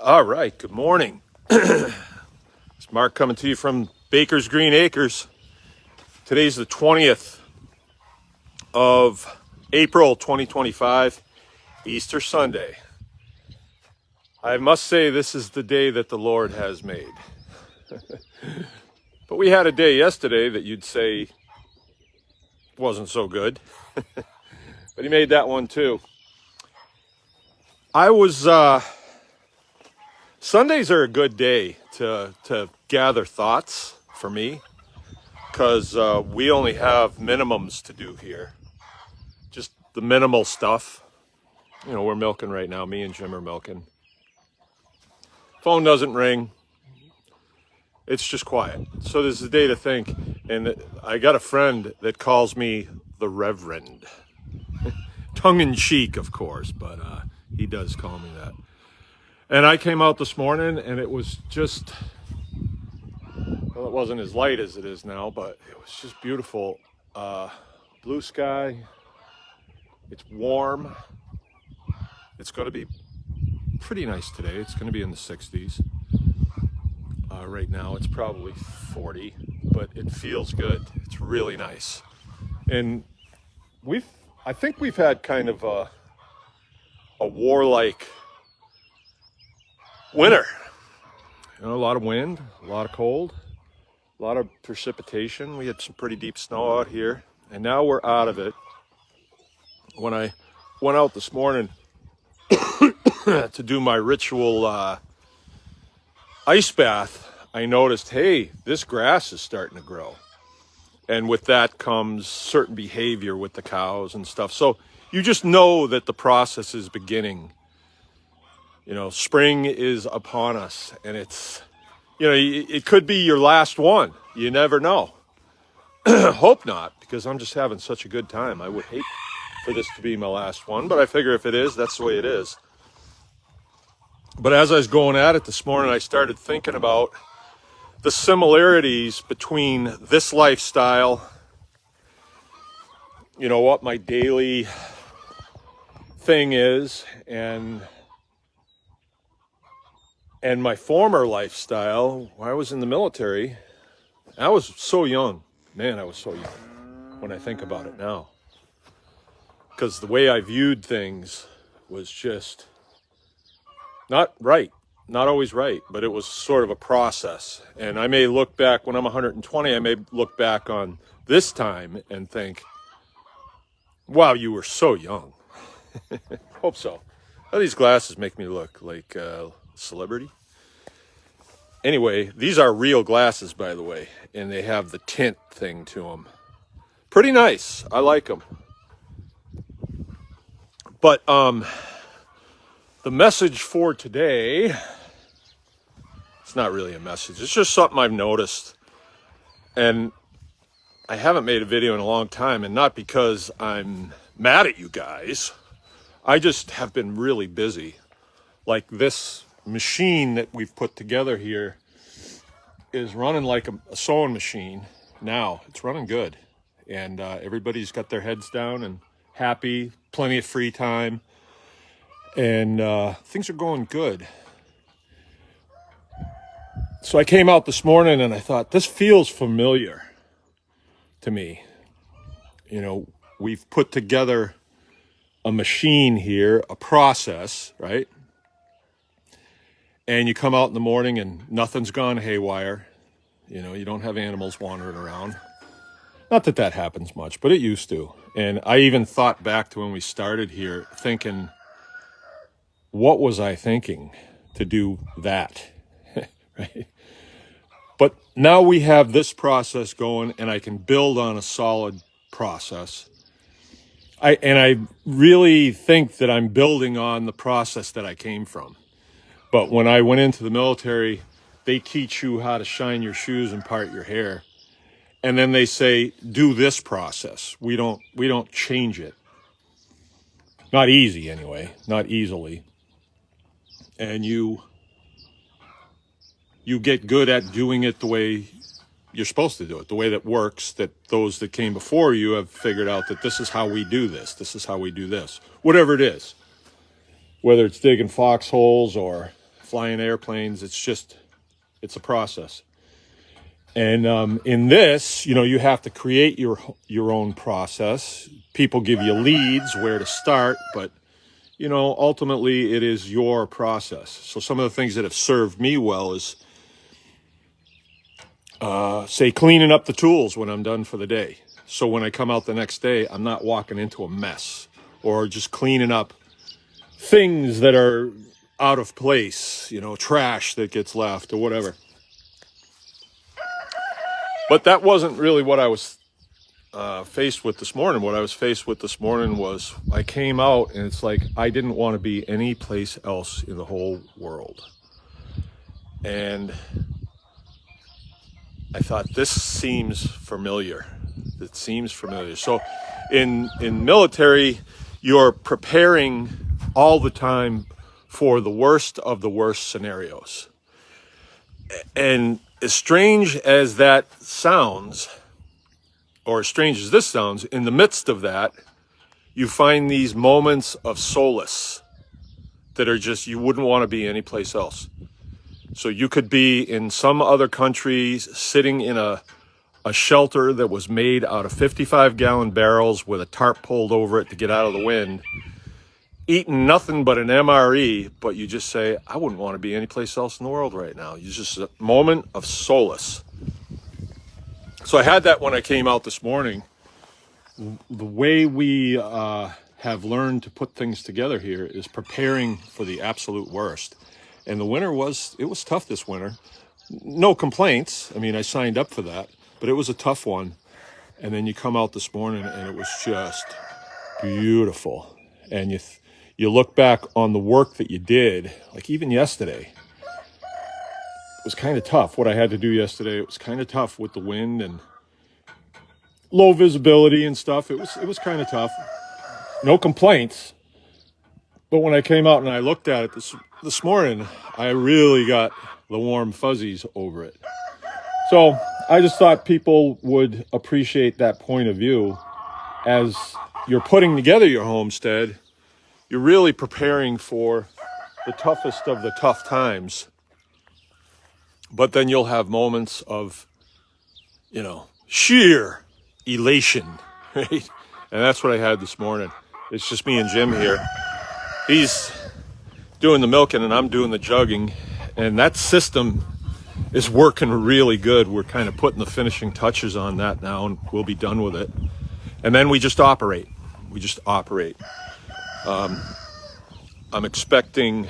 All right, good morning. It's Mark coming to you from Baker's Green Acres. Today's the 20th of April 2025, Easter Sunday. I must say this is the day that the Lord has made. But we had a day yesterday that you'd say wasn't so good. But he made that one too. Sundays are a good day to gather thoughts for me, because we only have minimums to do here. Just the minimal stuff. You know, we're milking right now. Me and Jim are milking. Phone doesn't ring. It's just quiet. So there's a day to think. And I got a friend that calls me the Reverend. Tongue in cheek, of course, but he does call me that. And I came out this morning and it was just, well, it wasn't as light as it is now, but it was just beautiful. Blue sky. It's warm. It's going to be pretty nice today. It's going to be in the 60s. Right now it's probably 40, but it feels good. It's really nice. And I think we've had kind of a warlike winter. You know, a lot of wind, a lot of cold, a lot of precipitation. We had some pretty deep snow out here, and now we're out of it. When I went out this morning to do my ritual ice bath, I noticed, hey, this grass is starting to grow. And with that comes certain behavior with the cows and stuff. So you just know that the process is beginning. You know, spring is upon us, and it's, you know, it could be your last one. You never know. Hope not, because I'm just having such a good time. I would hate for this to be my last one, but I figure if it is, that's the way it is. But as I was going at it this morning, I started thinking about the similarities between this lifestyle, you know, what my daily thing is, and my former lifestyle. When I was in the military, I was so young. Man, I was so young when I think about it now. Because the way I viewed things was just not right. Not always right, but it was sort of a process. And I may look back, when I'm 120, I may look back on this time and think, wow, you were so young. Hope so. Oh, these glasses make me look like a celebrity. Anyway, these are real glasses, by the way, and they have the tint thing to them. Pretty nice. I like them. But the message for today, it's not really a message. It's just something I've noticed. And I haven't made a video in a long time, and not because I'm mad at you guys. I just have been really busy. Like this machine that we've put together here is running like a sewing machine now. It's running good. And everybody's got their heads down and happy, plenty of free time. And things are going good. So I came out this morning and I thought, this feels familiar to me. You know, we've put together a machine here, a process, right? And you come out in the morning and nothing's gone haywire. You know, you don't have animals wandering around. Not that that happens much, but it used to. And I even thought back to when we started here thinking, what was I thinking to do that? Right? But now we have this process going, and I can build on a solid process. I really think that I'm building on the process that I came from. But when I went into the military, they teach you how to shine your shoes and part your hair. And then they say, do this process. We don't change it. Not easy anyway, not easily. And you get good at doing it the way you're supposed to do it, the way that works, that those that came before you have figured out that this is how we do this. This is how we do this. Whatever it is. Whether it's digging foxholes or flying airplanes. It's a process. And in this, you know, you have to create your own process. People give you leads where to start, but, you know, ultimately it is your process. So some of the things that have served me well is, say, cleaning up the tools when I'm done for the day. So when I come out the next day, I'm not walking into a mess, or just cleaning up things that are out of place, you know, trash that gets left or whatever. But that wasn't really what I was faced with this morning. What I was faced with this morning was I came out and it's like I didn't want to be any place else in the whole world. And I thought, this seems familiar. It seems familiar. So in military, you're preparing all the time for the worst of the worst scenarios. And as strange as that sounds, or as strange as this sounds, in the midst of that, you find these moments of solace that are just, you wouldn't want to be anyplace else. So you could be in some other country sitting in a shelter that was made out of 55-gallon barrels with a tarp pulled over it to get out of the wind, eating nothing but an MRE, but you just say, I wouldn't want to be anyplace else in the world right now. It's just a moment of solace. So I had that when I came out this morning. The way we have learned to put things together here is preparing for the absolute worst. And the winter was tough this winter. No complaints. I mean, I signed up for that, but it was a tough one. And then you come out this morning and it was just beautiful. And you look back on the work that you did, like even yesterday. It was kind of tough what I had to do yesterday. It was kind of tough with the wind and low visibility and stuff. It was kind of tough. No complaints. But when I came out and I looked at it this morning, I really got the warm fuzzies over it. So I just thought people would appreciate that point of view. As you're putting together your homestead, you're really preparing for the toughest of the tough times. But then you'll have moments of, you know, sheer elation, right? And that's what I had this morning. It's just me and Jim here. He's doing the milking and I'm doing the jugging. And that system is working really good. We're kind of putting the finishing touches on that now and we'll be done with it. And then we just operate. I'm expecting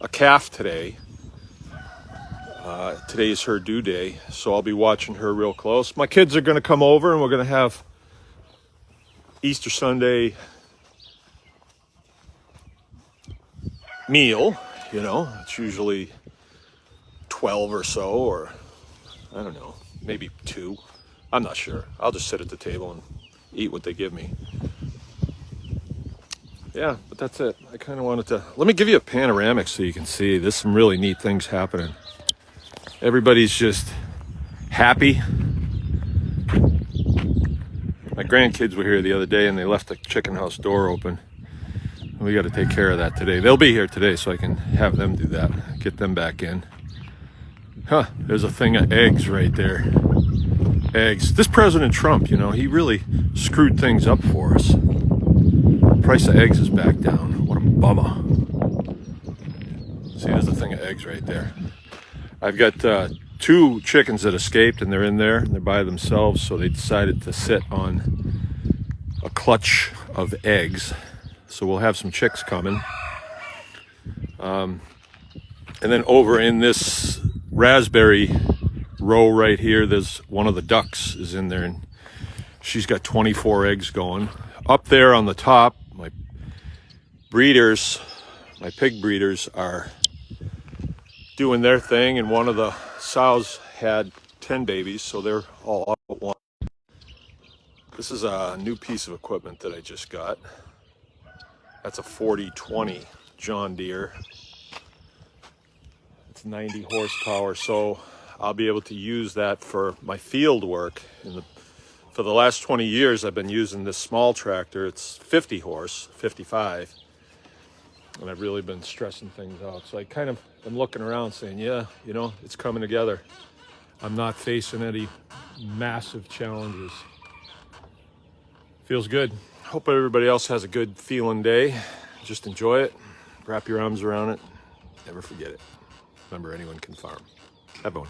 a calf today. Today is her due day, so I'll be watching her real close. My kids are going to come over and we're going to have Easter Sunday meal. You know, it's usually 12 or so, or I don't know, maybe 2. I'm not sure. I'll just sit at the table and eat what they give me. Yeah, but that's it. I kind of wanted to... Let me give you a panoramic so you can see. There's some really neat things happening. Everybody's just happy. My grandkids were here the other day and they left the chicken house door open. We got to take care of that today. They'll be here today so I can have them do that. Get them back in. Huh, there's a thing of eggs right there. Eggs. This President Trump, you know, he really screwed things up for us. Price of eggs is back down. What a bummer. See, there's a thing of eggs right there. I've got 2 chickens that escaped and they're in there and they're by themselves, so they decided to sit on a clutch of eggs. So we'll have some chicks coming. And then over in this raspberry row right here, there's one of the ducks is in there and she's got 24 eggs going. Up there on the top, my pig breeders are doing their thing, and one of the sows had 10 babies, so they're all up at once. This is a new piece of equipment that I just got. That's a 4020 John Deere. It's 90 horsepower, so I'll be able to use that for my field work. For the last 20 years, I've been using this small tractor. It's 50 horse, 55. and I've really been stressing things out. So I kind of am looking around saying, yeah, you know, it's coming together. I'm not facing any massive challenges. Feels good. Hope everybody else has a good feeling day. Just enjoy it. Wrap your arms around it. Never forget it. Remember, anyone can farm. Have fun.